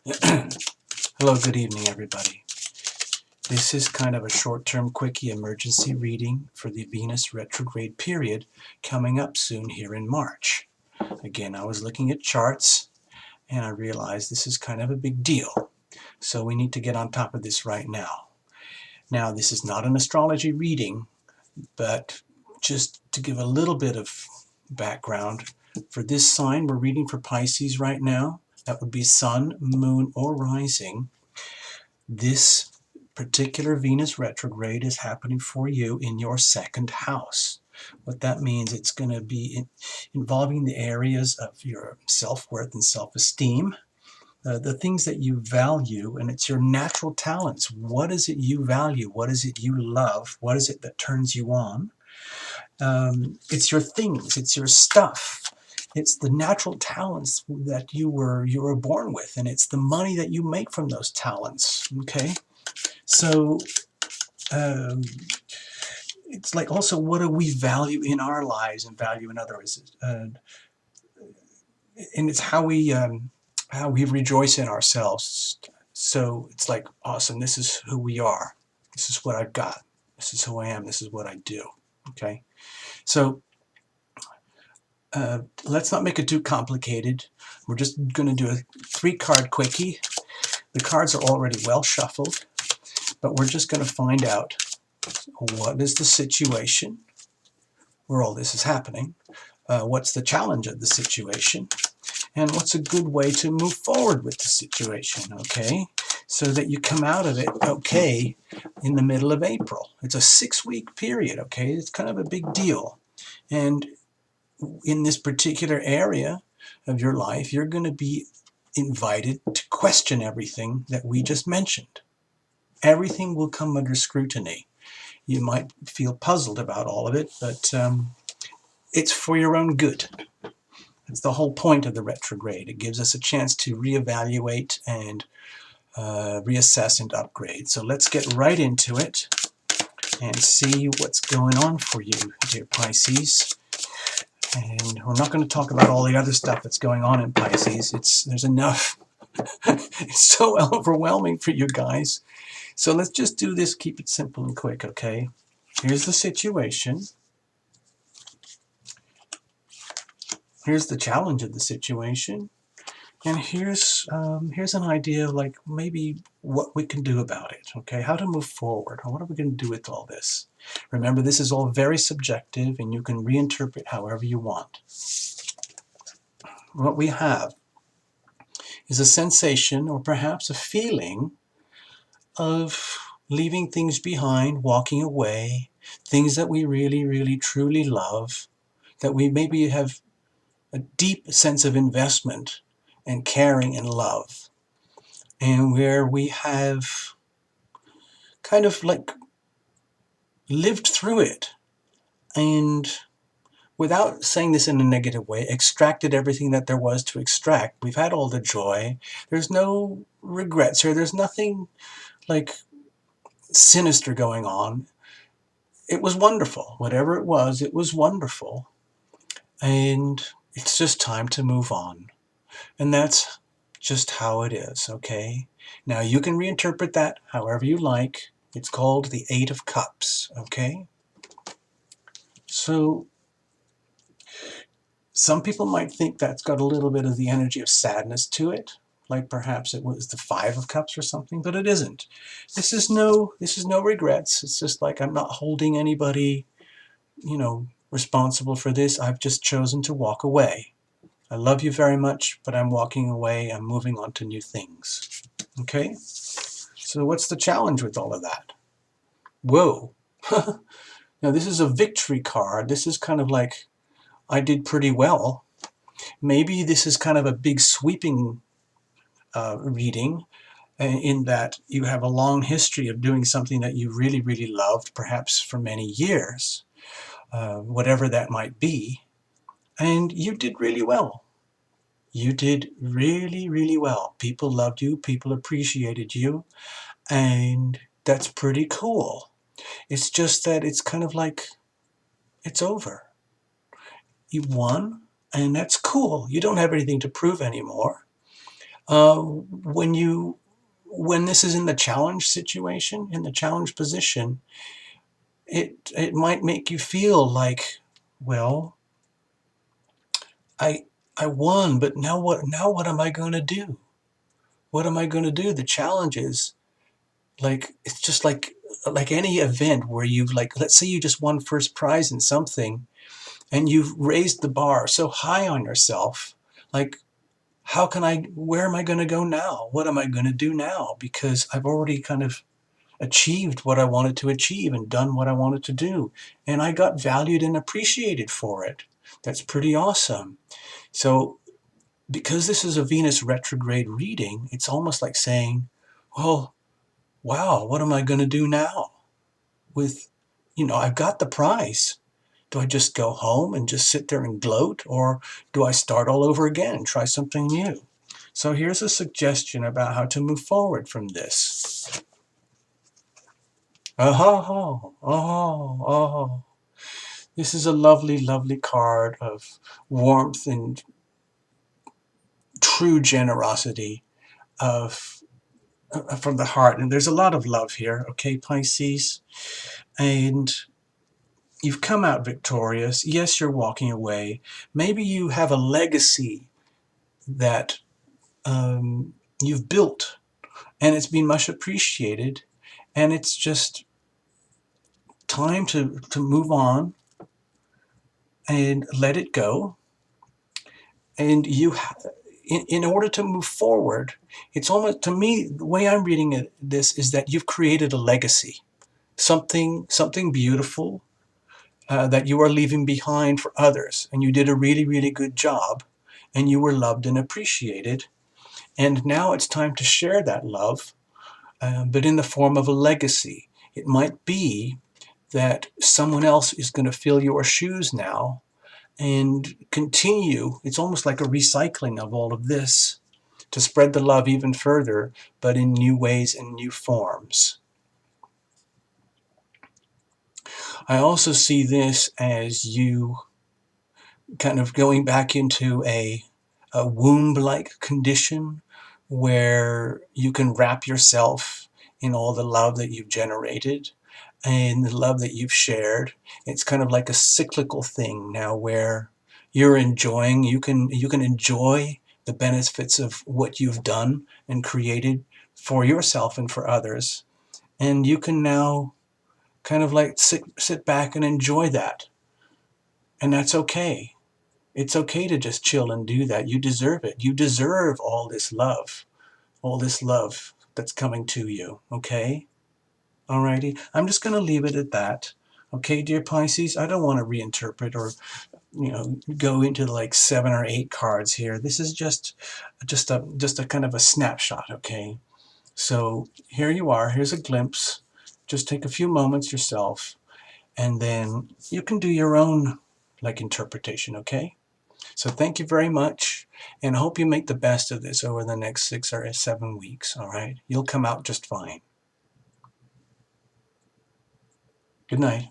Hello, good evening, everybody. This is kind of a short-term quickie emergency reading for the Venus retrograde period coming up soon here in March. Again, I was looking at charts and I realized this is kind of a big deal. So we need to get on top of this right now. Now, this is not an astrology reading, but just to give a little bit of background, for this sign, we're reading for Pisces right now. That would be Sun, Moon, or Rising. This particular Venus retrograde is happening for you in your second house. What that means, it's going to be involving the areas of your self-worth and self-esteem, the things that you value, and it's your natural talents. What is it you value? What is it you love? What is it that turns you on? It's your things, it's your stuff. It's the natural talents that you were born with, and it's the money that you make from those talents. Okay, so it's like also what do we value in our lives and value in others, and it's how we rejoice in ourselves. So it's like, awesome, this is who we are. This is what I've got. This is who I am. This is what I do. Okay, so let's not make it too complicated. We're just going to do a 3-card quickie. The cards are already well shuffled, but we're just going to find out what is the situation where all this is happening, what's the challenge of the situation, and what's a good way to move forward with the situation, okay? So that you come out of it okay in the middle of April. It's a 6-week period, okay? It's kind of a big deal. And in this particular area of your life, you're going to be invited to question everything that we just mentioned. Everything will come under scrutiny. You might feel puzzled about all of it, but it's for your own good. That's the whole point of the retrograde. It gives us a chance to reevaluate and reassess and upgrade. So let's get right into it and see what's going on for you, dear Pisces. And we're not going to talk about all the other stuff that's going on in Pisces. There's enough. It's so overwhelming for you guys. So let's just do this, keep it simple and quick, okay? Here's the situation. Here's the challenge of the situation. And here's an idea of like maybe what we can do about it, okay? How to move forward. What are we going to do with all this? Remember, this is all very subjective, and you can reinterpret however you want. What we have is a sensation, or perhaps a feeling, of leaving things behind, walking away, things that we really, really, truly love, that we maybe have a deep sense of investment and caring and love, and where we have kind of like lived through it and, without saying this in a negative way, extracted everything that there was to extract. We've had all the joy. There's no regrets here. There's nothing like sinister going on. It was wonderful. Whatever it was wonderful. And it's just time to move on. And that's just how it is, okay? Now, you can reinterpret that however you like. It's called the 8 of Cups, okay? So, some people might think that's got a little bit of the energy of sadness to it, like perhaps it was the 5 of Cups or something, but it isn't. This is no regrets. It's just like I'm not holding anybody, responsible for this. I've just chosen to walk away. I love you very much, but I'm walking away. I'm moving on to new things. Okay? So what's the challenge with all of that? Whoa. Now this is a victory card. This is kind of like, I did pretty well. Maybe this is kind of a big sweeping reading, in that you have a long history of doing something that you really, really loved, perhaps for many years, whatever that might be, and you did really well. You did really, really well. People loved you, people appreciated you, and that's pretty cool. It's just that it's kind of like, it's over. You won, and that's cool. You don't have anything to prove anymore. When this is in the challenge situation, in the challenge position, it might make you feel like, well, I I won, but now what? Now what am I going to do? What am I going to do? The challenge is like, it's just like any event where you've, like, let's say you just won first prize in something, and you've raised the bar so high on yourself, like, where am I going to go now? What am I going to do now? Because I've already kind of achieved what I wanted to achieve and done what I wanted to do. And I got valued and appreciated for it. That's pretty awesome. So because this is a Venus retrograde reading, it's almost like saying, well, wow, what am I going to do now? With, I've got the prize. Do I just go home and just sit there and gloat, or do I start all over again and try something new? So here's a suggestion about how to move forward from this. Oh, oh, oh. This is a lovely, lovely card of warmth and true generosity from the heart. And there's a lot of love here, okay, Pisces? And you've come out victorious. Yes, you're walking away. Maybe you have a legacy that you've built, and it's been much appreciated, and it's just time to move on and let it go. And in order to move forward, it's almost, to me, the way I'm reading this is that you've created a legacy, something beautiful that you are leaving behind for others, and you did a really, really good job, and you were loved and appreciated. And now it's time to share that love, but in the form of a legacy. It might be that someone else is going to fill your shoes now and continue. It's almost like a recycling of all of this to spread the love even further, but in new ways and new forms. I also see this as you kind of going back into a womb-like condition where you can wrap yourself in all the love that you've generated and the love that you've shared. It's kind of like a cyclical thing now where you're enjoying, you can enjoy the benefits of what you've done and created for yourself and for others. And you can now kind of like sit back and enjoy that. And that's okay. It's okay to just chill and do that. You deserve it. You deserve all this love that's coming to you, okay? Alrighty, I'm just going to leave it at that. Okay, dear Pisces, I don't want to reinterpret or, go into like 7 or 8 cards here. This is just a kind of a snapshot, okay? So here you are. Here's a glimpse. Just take a few moments yourself, and then you can do your own interpretation, okay? So thank you very much, and I hope you make the best of this over the next 6 or 7 weeks, all right? You'll come out just fine. Good night.